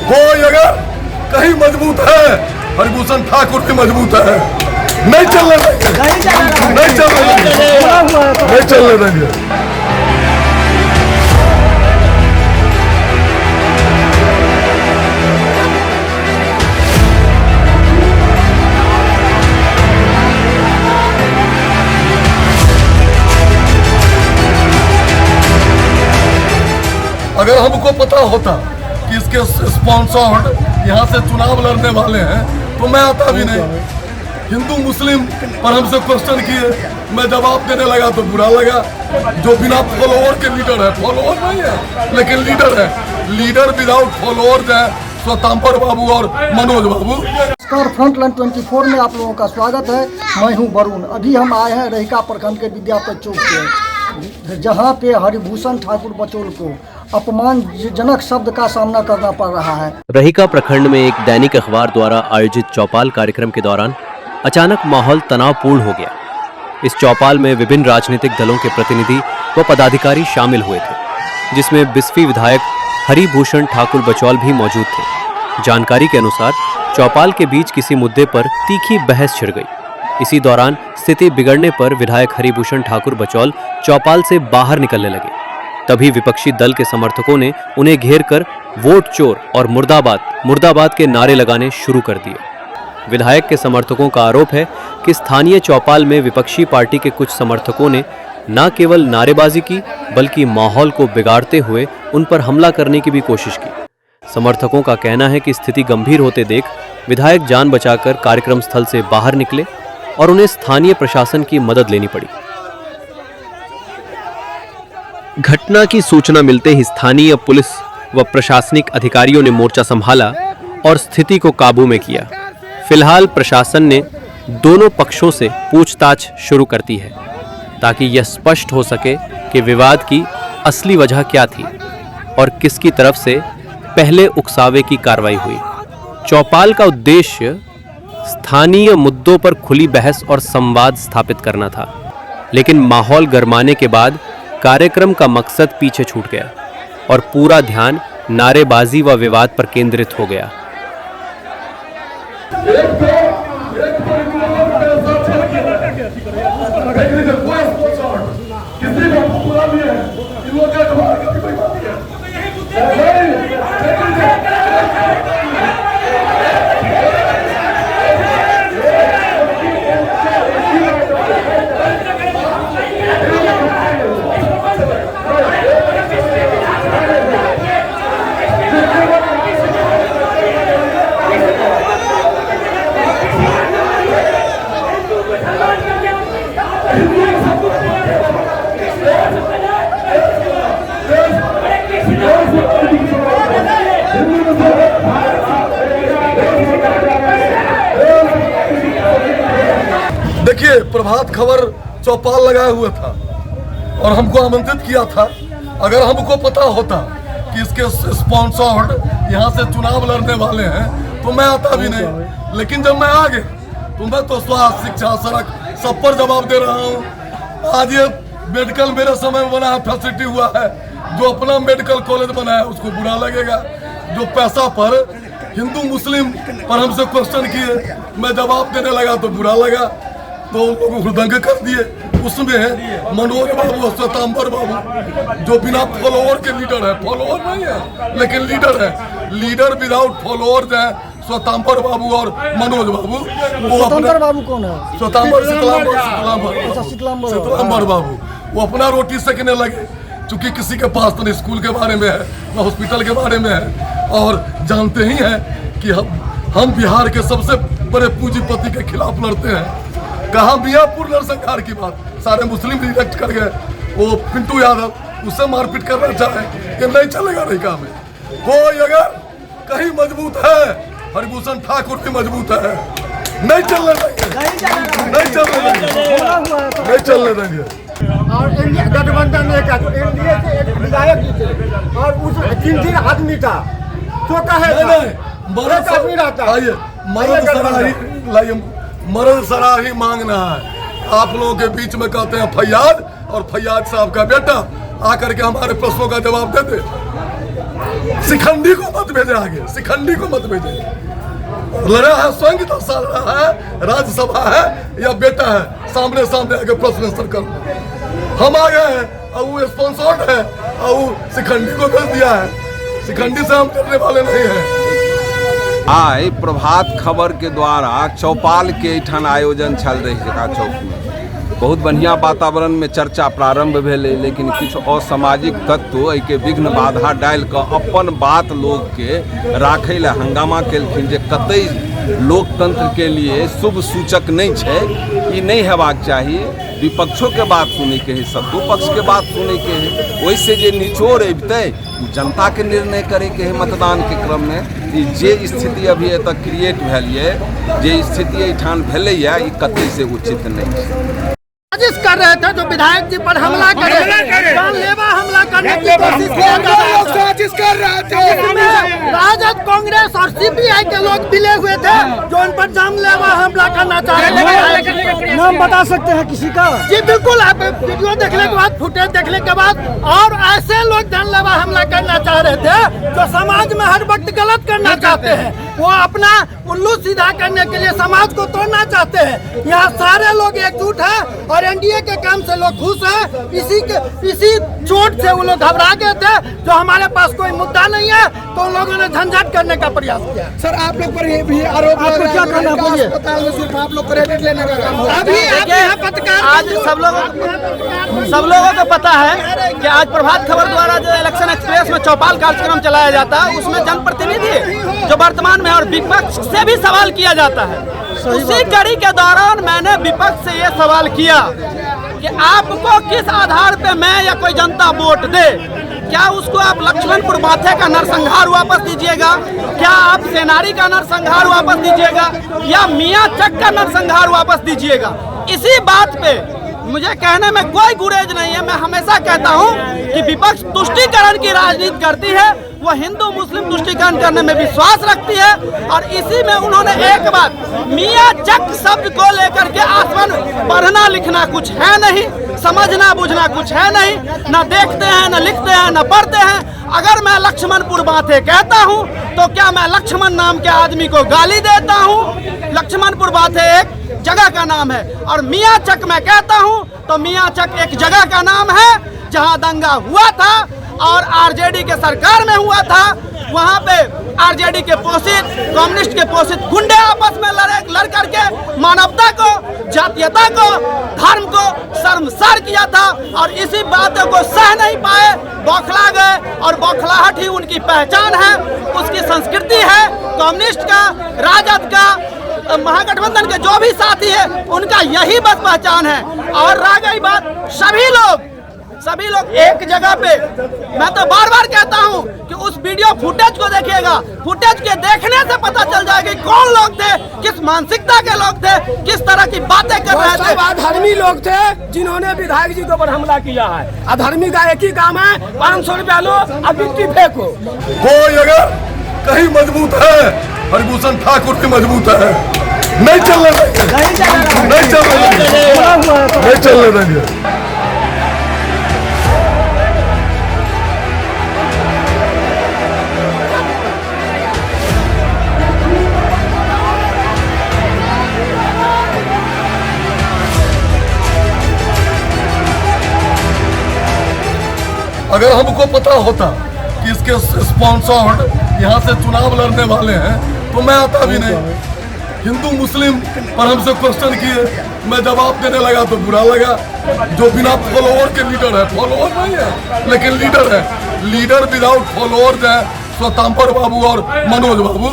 कोई अगर कहीं मजबूत है, हरिभूषण ठाकुर भी मजबूत है। नहीं चलने देंगे, नहीं चलने देंगे, नहीं चलने देंगे। अगर हमको पता होता कि इसके स्पॉन्सर्ड यहाँ से चुनाव लड़ने वाले हैं तो मैं आता भी नहीं। हिंदू मुस्लिम पर हमसे क्वेश्चन किए, मैं जवाब देने लगा तो बुरा लगा। जो बिना फॉलोअर के लीडर है, फॉलोअर नहीं है लेकिन लीडर है, लीडर विदाउट फॉलोअर है स्वतंत्र बाबू और मनोज बाबू। नमस्कार, फ्रंटलाइन 24 में आप लोगों का स्वागत है। मैं हूं वरुण। अभी हम आए हैं रहिका प्रखंड के विद्यापति चौक पे, जहां पे हरिभूषण ठाकुर बचौल को अपमानजनक शब्द का सामना करना पड़ रहा है। रहिका प्रखंड में एक दैनिक अखबार द्वारा आयोजित चौपाल कार्यक्रम के दौरान अचानक माहौल तनावपूर्ण हो गया। इस चौपाल में विभिन्न राजनीतिक दलों के प्रतिनिधि व पदाधिकारी शामिल हुए थे, जिसमें बिस्फी विधायक हरिभूषण ठाकुर बचौल भी मौजूद थे। जानकारी के अनुसार चौपाल के बीच किसी मुद्दे पर तीखी बहस छिड़ गई। इसी दौरान स्थिति बिगड़ने पर विधायक हरिभूषण ठाकुर बचौल चौपाल से बाहर निकलने लगे। तभी विपक्षी दल के समर्थकों ने उन्हें घेर कर वोट चोर और मुर्दाबाद मुर्दाबाद के नारे लगाने शुरू कर दिए। विधायक के समर्थकों का आरोप है कि स्थानीय चौपाल में विपक्षी पार्टी के कुछ समर्थकों ने न केवल नारेबाजी की बल्कि माहौल को बिगाड़ते हुए उन पर हमला करने की भी कोशिश की। समर्थकों का कहना है कि स्थिति गंभीर होते देख विधायक जान बचाकर कार्यक्रम स्थल से बाहर निकले और उन्हें स्थानीय प्रशासन की मदद लेनी पड़ी। घटना की सूचना मिलते ही स्थानीय पुलिस व प्रशासनिक अधिकारियों ने मोर्चा संभाला और स्थिति को काबू में किया। फिलहाल प्रशासन ने दोनों पक्षों से पूछताछ शुरू कर दी है ताकि यह स्पष्ट हो सके कि विवाद की असली वजह क्या थी और किसकी तरफ से पहले उकसावे की कार्रवाई हुई। चौपाल का उद्देश्य स्थानीय मुद्दों पर खुली बहस और संवाद स्थापित करना था, लेकिन माहौल गरमाने के बाद कार्यक्रम का मकसद पीछे छूट गया और पूरा ध्यान नारेबाजी व विवाद पर केंद्रित हो गया। देखिए, प्रभात खबर चौपाल लगाया हुआ था और हमको आमंत्रित किया था। अगर हमको पता होता कि इसके स्पॉन्सर्ड यहाँ से चुनाव लड़ने वाले हैं तो मैं आता भी नहीं। लेकिन जब मैं आ गया तो मैं तो स्वास्थ्य, शिक्षा, सड़क सब पर जवाब दे रहा हूँ। आज ये मेडिकल मेरे समय में बना है, फैसिलिटी हुआ है। जो अपना मेडिकल कॉलेज बना है उसको बुरा लगेगा। जो पैसा पर हिंदू मुस्लिम पर हमसे क्वेश्चन किए, मैं जवाब देने लगा तो बुरा लगा, तो लोगों को दंगे कर दिए। उसमें मनोज बाबू, स्वतंत्र बाबू जो बिना फॉलोअर के लीडर है, फॉलोअर नहीं है लेकिन लीडर है, लीडर विदाउट फॉलोअर है स्वतंत्र बाबू और मनोज बाबू। स्वतंत्र बाबू कौन है? शीतलांबर बाबू वो अपना रोटी सेकने लगे, चूंकि किसी के पास तो न स्कूल के बारे में है न हॉस्पिटल के बारे में है। और जानते ही हैं कि हम बिहार के सबसे बड़े पूंजीपति के खिलाफ लड़ते हैं। कहाँ मियाँपुर नरसंहार की बात सारे मुस्लिम रिजेक्ट कर गए। वो पिंटू यादव उससे मारपीट करना चाहे, ये नहीं चलेगा रहिका में। कोई अगर कहीं मजबूत है, हरिभूषण ठाकुर भी मजबूत है। नहीं चलने देंगे, नहीं चलने देंगे, नहीं चलने देंगे। और इंडिया गठबंधन ने कहा, एनडीए से एक विधायक भी थे और उस 3 आदमी था छोटा है। मर्द सराही मांगना है। आप लोगों के बीच में कहते हैं फैयाज, और फैयाज साहब का बेटा आकर के हमारे प्रश्नों का जवाब देते। शिखंडी को मत भेजे आगे, शिखंडी को मत भेजे। लड़ा है स्वयं साल रहा है, राज्यसभा है या बेटा है, सामने सामने आगे प्रश्न सर्कल हम आ गए हैं और वो स्पॉन्सर्ड है और वो शिखंडी को भेज दिया है। शिखंडी से हम करने वाले नहीं हैं। आइ प्रभात खबर के द्वारा चौपाल के ठान आयोजन चल रही जगह चौक में बहुत बढ़िया वातावरण में चर्चा प्रारंभ भेलै, लेकिन किछु असामाजिक तत्व एके विघ्न बाधा डालि कऽ अपन बात लोग के राखै लए हंगामा केलखिन जे कतई लोकतंत्र के लिए शुभ सूचक नहीं छै, ई नहीं हेबाक चाही। विपक्षों के बात सुने के है, सत्तो पक्ष के बात सुने के है, वैसे जे निचोड़ अबतै जनता के निर्णय करे के है मतदान के क्रम में। जे स्थिति अभी तक क्रिएट भेल ये, जे स्थिति एठान भेलै ये, ई कतई से उचित नहीं है। साजिश कर रहे थे जो विधायक जी पर हमला करे, जानलेवा हमला करने की कोशिश किया जा रहा था। साजिश कर रहे थे, राजद, कांग्रेस और सीपीआई के लोग मिले हुए थे जो उन पर जानलेवा हमला करना चाह रहे थे। नाम बता सकते हैं किसी का? जी बिल्कुल, आप वीडियो देखने के बाद, फुटेज देखने के बाद, और ऐसे लोग जानलेवा हमला करना चाह रहे थे जो समाज में हर वक्त गलत करना चाहते हैं। वो अपना उल्लू सीधा करने के लिए समाज को तोड़ना चाहते हैं। यहाँ सारे लोग एकजुट है और एनडीए के काम से लोग खुश है। इसी चोट से वो लोग घबरा गए थे जो हमारे पास कोई मुद्दा नहीं है, तो उन लोगों ने झंझट करने का प्रयास किया। सर आप लोग पर भी आरोप, आपको क्या कहना है? बोलिए। अस्पताल में सिर्फ आप लोग क्रेडिट लेने का काम अभी यहाँ पत्रकार आज सब लोगों को पता है कि आज प्रभात खबर द्वारा जो इलेक्शन एक्सप्रेस में चौपाल कार्यक्रम चलाया जाता है, उसमें जनप्रतिनिधि जो वर्तमान में और विपक्ष से भी सवाल किया जाता है। उसी कड़ी के दौरान मैंने विपक्ष से ये सवाल किया कि आपको किस आधार पे मैं या कोई जनता वोट दे। क्या उसको आप लक्ष्मणपुर माथे का नरसंहार वापस दीजिएगा, क्या आप सेनारी का नरसंहार वापस दीजिएगा, या मियाँ चक का नरसंहार वापस दीजिएगा। इसी बात पे मुझे कहने में कोई गुरेज नहीं है। मैं हमेशा कहता हूं कि विपक्ष तुष्टीकरण की राजनीति करती है, वो हिंदू मुस्लिम तुष्टीकरण करने में विश्वास रखती है, और इसी में उन्होंने एक बात मियाँ चक शब्द को लेकर के आसमान पढ़ना लिखना कुछ है नहीं, समझना बुझना कुछ है नहीं, न देखते हैं, न लिखते हैं, न पढ़ते हैं। अगर मैं लक्ष्मणपुर माथे कहता हूं तो क्या मैं लक्ष्मण नाम के आदमी को गाली देता हूं? लक्ष्मणपुर माथे एक जगह का नाम है, और मियाँ चक मैं कहता हूं तो मियाँ चक एक जगह का नाम है जहां दंगा हुआ था और आरजेडी के सरकार में हुआ था। वहां पे आरजेडी के पोषित, कम्युनिस्ट के पोषित गुंडे आपस में लड़ करके मानवता को, जातीयता को, धर्म को शर्मसार किया था, और इसी बातों को सह नहीं पाए, बौखला गए, और बौखलाहट ही उनकी पहचान है, उसकी संस्कृति है। कम्युनिस्ट का, राजद का, महागठबंधन के जो भी साथी है, उनका यही बस पहचान है। और रह गई बात सभी लोग एक जगह पे, मैं तो बार बार कहता हूं कि उस वीडियो फुटेज को देखिएगा, फुटेज के देखने से पता चल जाएगा कि कौन लोग थे, किस मानसिकता के लोग थे, किस तरह की बातें कर रहे थे। अधर्मी लोग थे जिन्होंने विधायक जी के ऊपर हमला किया है। अधर्मी का एक ही काम है, 500 रुपया लो और मिट्टी फेंको। कोई अगर कहीं मजबूत है, हरिभूषण ठाकुर भी मजबूत है। नहीं चलने देंगे, नहीं चलने देंगे। अगर हमको पता होता कि इसके स्पॉन्सर्ड यहाँ से चुनाव लड़ने वाले हैं तो मैं आता भी नहीं। हिंदू मुस्लिम पर हमसे क्वेश्चन किए, मैं जवाब देने लगा तो बुरा लगा। जो बिना फॉलोअर के लीडर है, फॉलोअर नहीं है लेकिन लीडर है, लीडर विदाउट फॉलोअर है स्वतंत्र बाबू और मनोज बाबू।